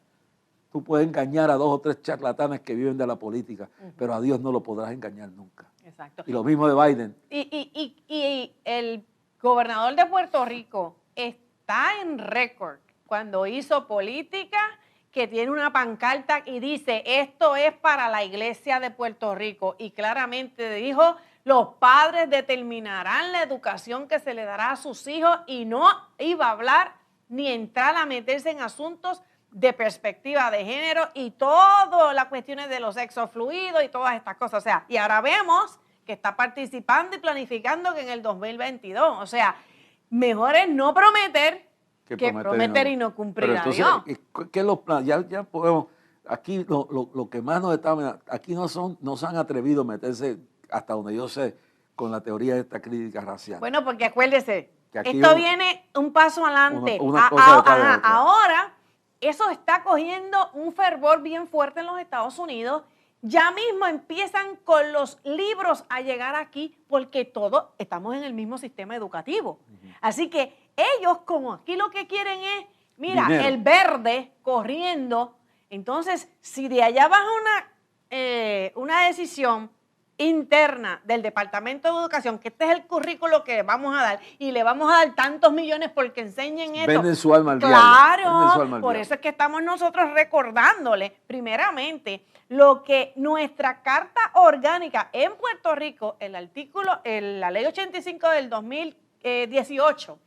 Tú puedes engañar a 2 o 3 charlatanes que viven de la política, pero a Dios no lo podrás engañar nunca. Exacto. Y lo mismo de Biden. Y el gobernador de Puerto Rico está en récord cuando hizo política, que tiene una pancarta y dice, esto es para la iglesia de Puerto Rico. Y claramente dijo, los padres determinarán la educación que se le dará a sus hijos, y no iba a hablar ni entrar a meterse en asuntos de perspectiva de género y todas las cuestiones de los sexos fluidos y todas estas cosas. O sea, y ahora vemos que está participando y planificando que en el 2022. O sea, mejor es no prometer que prometer y no cumplir. Pero entonces, a Dios. ¿qué los planes? Ya podemos, aquí lo que más nos está, aquí no se han atrevido a meterse, hasta donde yo sé, con la teoría de esta crítica racial. Bueno, porque acuérdese, aquí esto viene un paso adelante. Una cosa detrás de otra. Ahora, eso está cogiendo un fervor bien fuerte en los Estados Unidos. Ya mismo empiezan con los libros a llegar aquí, porque todos estamos en el mismo sistema educativo. Así que ellos, como aquí lo que quieren es, mira, dinero. El verde corriendo. Entonces, si de allá baja una decisión interna del Departamento de Educación, que este es el currículo que vamos a dar, y le vamos a dar tantos millones porque enseñen esto. Venden su alma al diablo. Claro, por eso es que estamos nosotros recordándole, primeramente, lo que nuestra Carta Orgánica en Puerto Rico, la Ley 85 del 2018,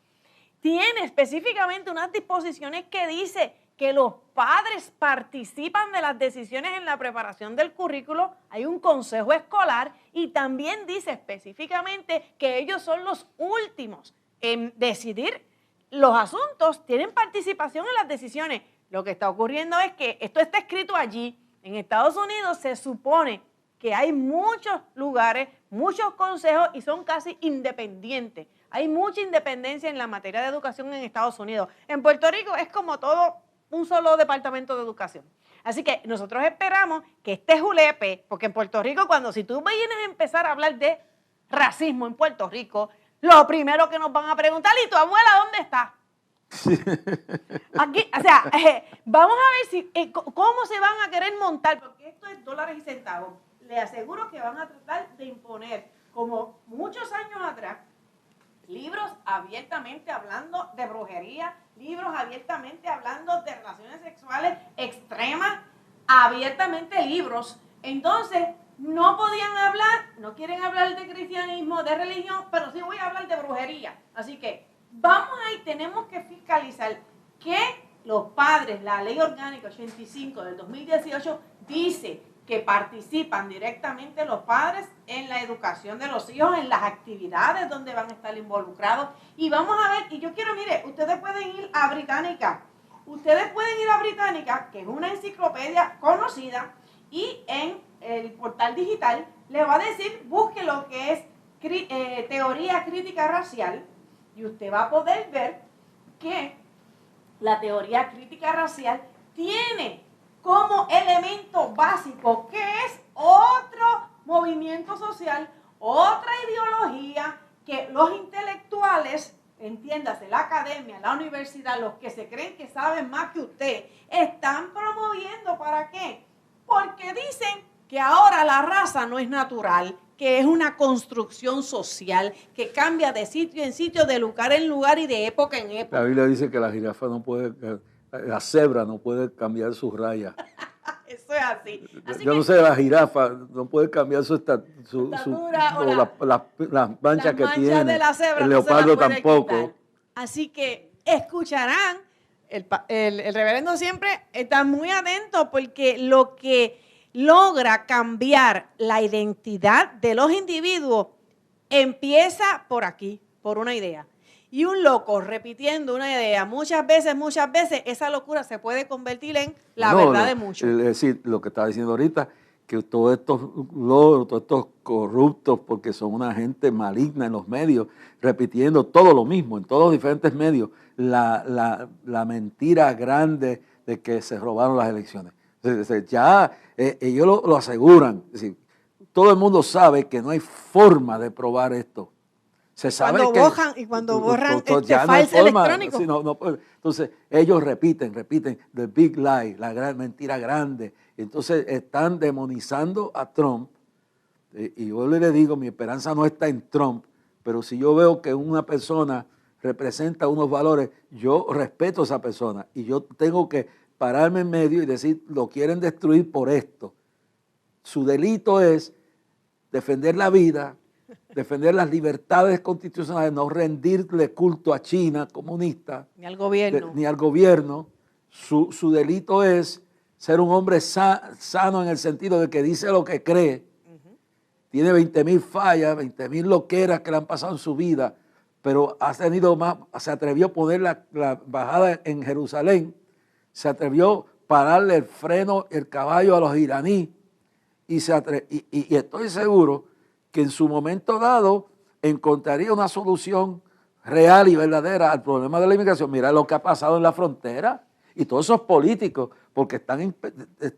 tiene específicamente unas disposiciones que dice que los padres participan de las decisiones en la preparación del currículo, hay un consejo escolar, y también dice específicamente que ellos son los últimos en decidir los asuntos, tienen participación en las decisiones. Lo que está ocurriendo es que esto está escrito allí. En Estados Unidos se supone que hay muchos lugares, muchos consejos, y son casi independientes. Hay mucha independencia en la materia de educación en Estados Unidos. En Puerto Rico es como todo un solo departamento de educación. Así que nosotros esperamos que este julepe, porque en Puerto Rico, si tú vienes a empezar a hablar de racismo en Puerto Rico, lo primero que nos van a preguntar, ¿y tu abuela dónde está? Aquí, o sea, vamos a ver cómo se van a querer montar, porque esto es dólares y centavos. Le aseguro que van a tratar de imponer, como muchos años atrás, libros abiertamente hablando de brujería, libros abiertamente hablando de relaciones sexuales extremas, abiertamente libros. Entonces, no podían hablar, no quieren hablar de cristianismo, de religión, pero sí voy a hablar de brujería. Así que vamos ahí, tenemos que fiscalizar que los padres, la ley orgánica 85 del 2018 dice que participan directamente los padres en la educación de los hijos, en las actividades donde van a estar involucrados. Y vamos a ver, y yo quiero, mire, ustedes pueden ir a Británica, que es una enciclopedia conocida, y en el portal digital le va a decir, busque lo que es teoría crítica racial, y usted va a poder ver que la teoría crítica racial tiene como elemento básico que es otro movimiento social, otra ideología que los intelectuales, entiéndase, la academia, la universidad, los que se creen que saben más que usted, están promoviendo. ¿Para qué? Porque dicen que ahora la raza no es natural, que es una construcción social que cambia de sitio en sitio, de lugar en lugar y de época en época. La Biblia dice que la jirafa no puede, la cebra no puede cambiar sus rayas. Eso es así. Yo no sé, la jirafa no puede cambiar su estatura o las manchas que tiene. De la cebra, el leopardo no se la puede tampoco. quitar. Así que escucharán, el reverendo siempre está muy atento porque lo que logra cambiar la identidad de los individuos empieza por aquí, por una idea. Y un loco repitiendo una idea muchas veces, esa locura se puede convertir en la verdad de muchos. Es decir, lo que estaba diciendo ahorita, que todos estos logros, todos estos corruptos, porque son una gente maligna en los medios, repitiendo todo lo mismo, en todos los diferentes medios, la mentira grande de que se robaron las elecciones. Ya ellos lo aseguran. Es decir, todo el mundo sabe que no hay forma de probar esto. Se sabe cuando borran ya falso electrónico. Sí, entonces, ellos repiten the big lie, la gran mentira grande. Entonces, están demonizando a Trump. Y yo le digo, mi esperanza no está en Trump, pero si yo veo que una persona representa unos valores, yo respeto a esa persona. Y yo tengo que pararme en medio y decir, lo quieren destruir por esto. Su delito es defender la vida, defender las libertades constitucionales, no rendirle culto a China comunista. Ni al gobierno. Ni al gobierno. Su delito es ser un hombre sano en el sentido de que dice lo que cree. Tiene 20,000 fallas, 20,000 loqueras que le han pasado en su vida, pero se atrevió a poner la bajada en Jerusalén, se atrevió a pararle el freno, el caballo a los iraníes, y estoy seguro que en su momento dado encontraría una solución real y verdadera al problema de la inmigración. Mira lo que ha pasado en la frontera y todos esos políticos, porque están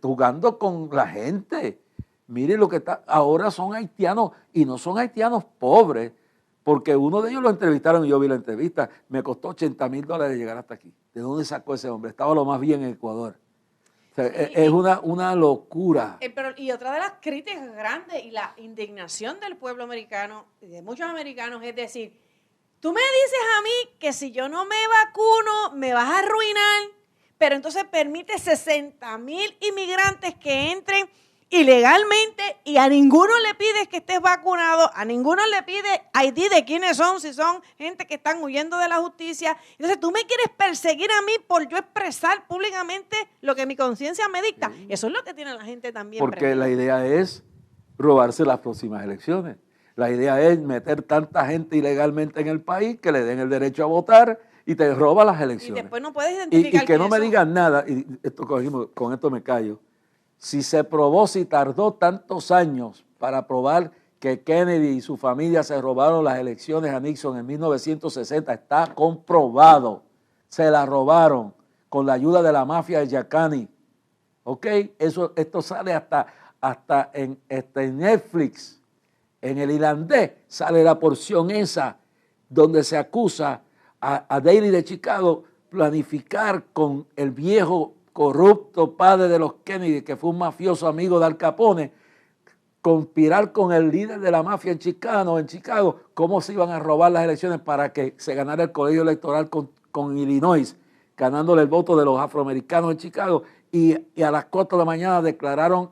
jugando con la gente. Mire lo que está, ahora son haitianos y no son haitianos pobres, porque uno de ellos lo entrevistaron y yo vi la entrevista, me costó $80,000 llegar hasta aquí. ¿De dónde sacó ese hombre? Estaba lo más bien en Ecuador. O sea, es una locura. Y otra de las críticas grandes y la indignación del pueblo americano y de muchos americanos es decir, tú me dices a mí que si yo no me vacuno me vas a arruinar, pero entonces permite 60,000 inmigrantes que entren ilegalmente y a ninguno le pides que estés vacunado, a ninguno le pide ID de quiénes son, si son gente que están huyendo de la justicia. Entonces tú me quieres perseguir a mí por yo expresar públicamente lo que mi conciencia me dicta. Sí. Eso es lo que tiene la gente también. Porque la idea es robarse las próximas elecciones. La idea es meter tanta gente ilegalmente en el país que le den el derecho a votar y te roba las elecciones. Y después no puedes identificar y que no me digan nada, y con esto me callo. Si tardó tantos años para probar que Kennedy y su familia se robaron las elecciones a Nixon en 1960, está comprobado. Se la robaron con la ayuda de la mafia de Giuliani. ¿Ok? Esto sale hasta en Netflix. En el irlandés sale la porción esa donde se acusa a Daley de Chicago planificar con el viejo corrupto padre de los Kennedy, que fue un mafioso amigo de Al Capone, conspirar con el líder de la mafia en Chicago, cómo se iban a robar las elecciones para que se ganara el colegio electoral con Illinois, ganándole el voto de los afroamericanos en Chicago, y a las 4 de la mañana declararon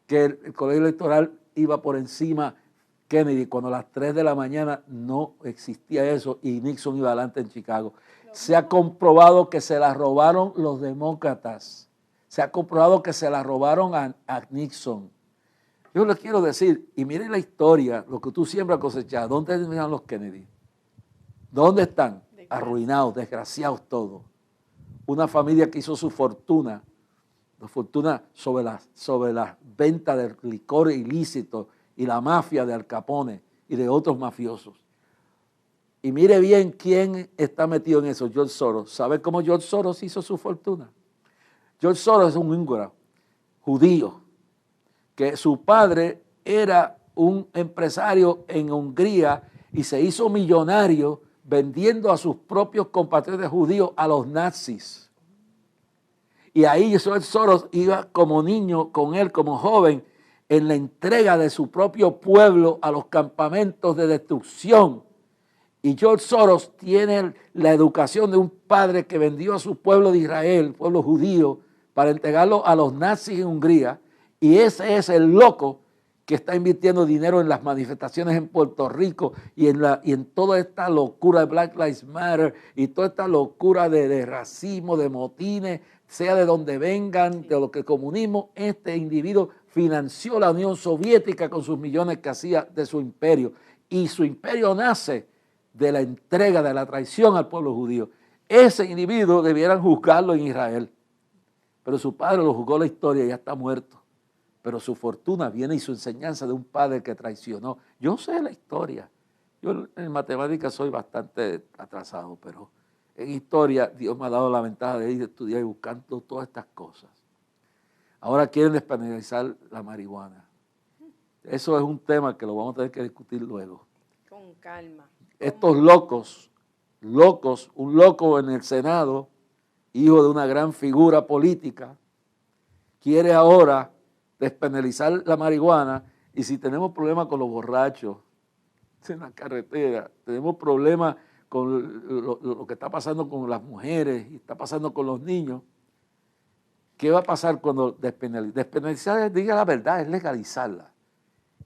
que el colegio electoral iba por encima Kennedy, cuando a las 3 de la mañana no existía eso y Nixon iba adelante en Chicago. Se ha comprobado que se la robaron los demócratas, se ha comprobado que se la robaron a Nixon. Yo les quiero decir, y miren la historia, lo que tú siempre has cosechado, ¿dónde están los Kennedy? ¿Dónde están? Arruinados, desgraciados todos. Una familia que hizo su fortuna, la fortuna sobre las ventas del licor ilícito y la mafia de Al Capone y de otros mafiosos. Y mire bien quién está metido en eso, George Soros. ¿Sabe cómo George Soros hizo su fortuna? George Soros es un húngaro, judío, que su padre era un empresario en Hungría y se hizo millonario vendiendo a sus propios compatriotas judíos a los nazis. Y ahí George Soros iba como niño con él, como joven, en la entrega de su propio pueblo a los campamentos de destrucción. Y George Soros tiene la educación de un padre que vendió a su pueblo de Israel, pueblo judío, para entregarlo a los nazis en Hungría. Y ese es el loco que está invirtiendo dinero en las manifestaciones en Puerto Rico y en toda esta locura de Black Lives Matter y toda esta locura de racismo, de motines, sea de donde vengan, de lo que el comunismo. Este individuo financió la Unión Soviética con sus millones que hacía de su imperio. Y su imperio nace de la entrega, de la traición al pueblo judío. Ese individuo debieran juzgarlo en Israel. Pero su padre lo juzgó la historia y ya está muerto. Pero su fortuna viene y su enseñanza de un padre que traicionó. Yo sé la historia. Yo en matemáticas soy bastante atrasado, pero en historia Dios me ha dado la ventaja de ir a estudiar y buscando todas estas cosas. Ahora quieren despenalizar la marihuana. Eso es un tema que lo vamos a tener que discutir luego. Con calma. Estos locos, un loco en el Senado, hijo de una gran figura política, quiere ahora despenalizar la marihuana, y si tenemos problemas con los borrachos en la carretera, tenemos problemas con lo que está pasando con las mujeres y está pasando con los niños, ¿qué va a pasar cuando despenalizar? Despenalizar, diga la verdad, es legalizarla.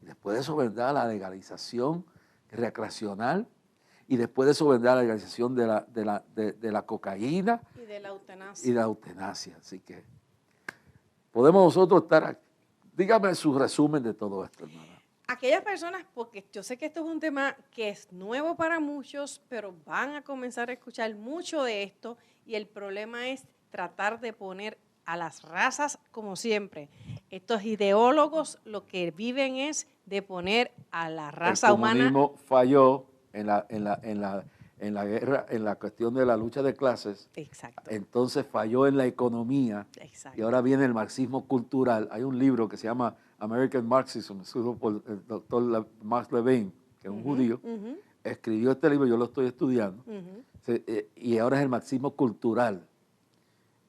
Y después de eso vendrá la legalización recreacional, y después de eso vendrá la legalización de la cocaína Y de la eutanasia. y de la eutanasia. Así que podemos nosotros estar aquí. Dígame su resumen de todo esto, hermana. Aquellas personas, porque yo sé que esto es un tema que es nuevo para muchos, pero van a comenzar a escuchar mucho de esto, y el problema es tratar de poner a las razas, como siempre. Estos ideólogos lo que viven es de poner a la raza humana. El comunismo falló en la guerra, en la cuestión de la lucha de clases. Exacto. Entonces falló en la economía. Exacto. Y ahora viene el marxismo cultural. Hay un libro que se llama American Marxism, escrito por el doctor Max Levine, que es un judío. Escribió este libro, yo lo estoy estudiando. Y ahora es el marxismo cultural.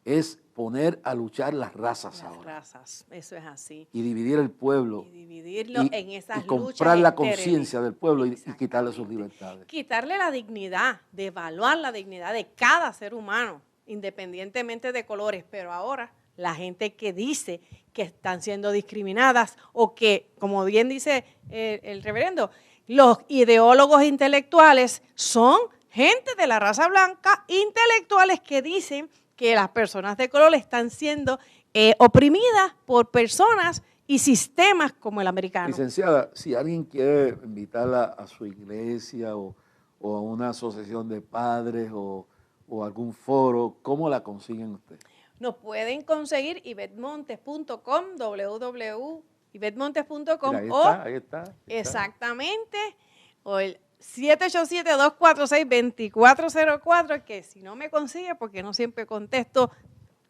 Es poner a luchar las razas ahora. Las razas, eso es así. Y dividir el pueblo. Y dividirlo en esas y comprar luchas la estériles. conciencia del pueblo y quitarle sus libertades. Quitarle la dignidad, devaluar la dignidad de cada ser humano, independientemente de colores. Pero ahora la gente que dice que están siendo discriminadas, o que, como bien dice el reverendo, los ideólogos intelectuales son gente de la raza blanca, intelectuales que dicen que las personas de color están siendo oprimidas por personas y sistemas como el americano. Licenciada, si alguien quiere invitarla a su iglesia o a una asociación de padres o algún foro, ¿cómo la consiguen ustedes? Nos pueden conseguir ivetmontes.com, www.ivetmontes.com, Ahí está. Exactamente, o el 787-246-2404, que si no me consigue, porque no siempre contesto,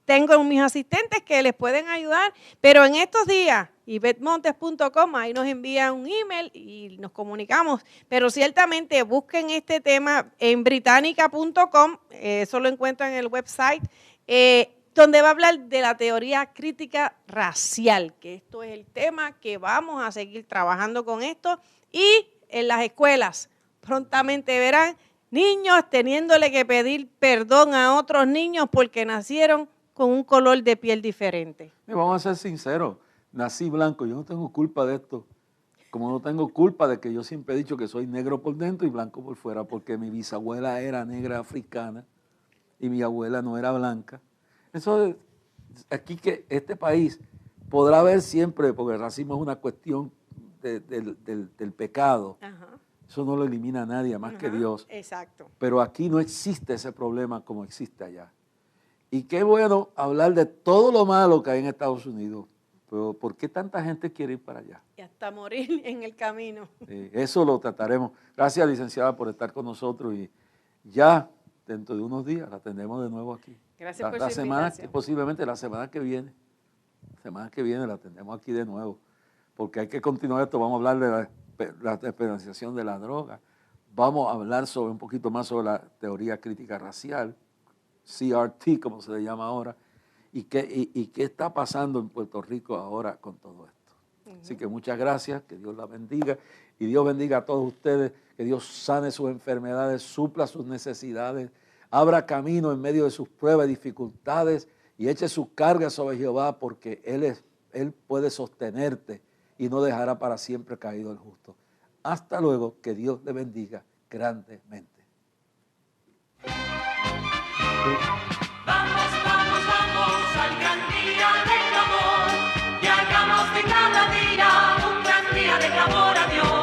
tengo mis asistentes que les pueden ayudar, pero en estos días, ivetmontes.com, ahí nos envían un email y nos comunicamos, pero ciertamente busquen este tema en británica.com, eso lo encuentran en el website, donde va a hablar de la teoría crítica racial, que esto es el tema que vamos a seguir trabajando con esto. Y en las escuelas prontamente verán niños teniéndole que pedir perdón a otros niños porque nacieron con un color de piel diferente. Vamos a ser sinceros, nací blanco, yo no tengo culpa de esto. Como no tengo culpa de que yo siempre he dicho que soy negro por dentro y blanco por fuera, porque mi bisabuela era negra africana y mi abuela no era blanca. Eso, aquí que este país podrá ver siempre, porque el racismo es una cuestión del pecado. Ajá. Eso no lo elimina a nadie más que Dios. Exacto. Pero aquí no existe ese problema como existe allá. Y qué bueno hablar de todo lo malo que hay en Estados Unidos. Pero ¿por qué tanta gente quiere ir para allá? Y hasta morir en el camino. Eso lo trataremos. Gracias, licenciada, por estar con nosotros. Y ya dentro de unos días la tendremos de nuevo aquí. Gracias por su semana, invitación. posiblemente la semana que viene. La semana que viene la tendremos aquí de nuevo. Porque hay que continuar esto. Vamos a hablar de la despenalización de la droga. Vamos a hablar un poquito más sobre la teoría crítica racial, CRT, como se le llama ahora, y qué está pasando en Puerto Rico ahora con todo esto. Así que muchas gracias, que Dios la bendiga, y Dios bendiga a todos ustedes, que Dios sane sus enfermedades, supla sus necesidades, abra camino en medio de sus pruebas y dificultades, y eche sus cargas sobre Jehová, porque Él puede sostenerte y no dejará para siempre caído el justo. Hasta luego, que Dios le bendiga grandemente. Vamos, vamos, vamos al gran día de clamor y hagamos de cada día un gran día de clamor a Dios.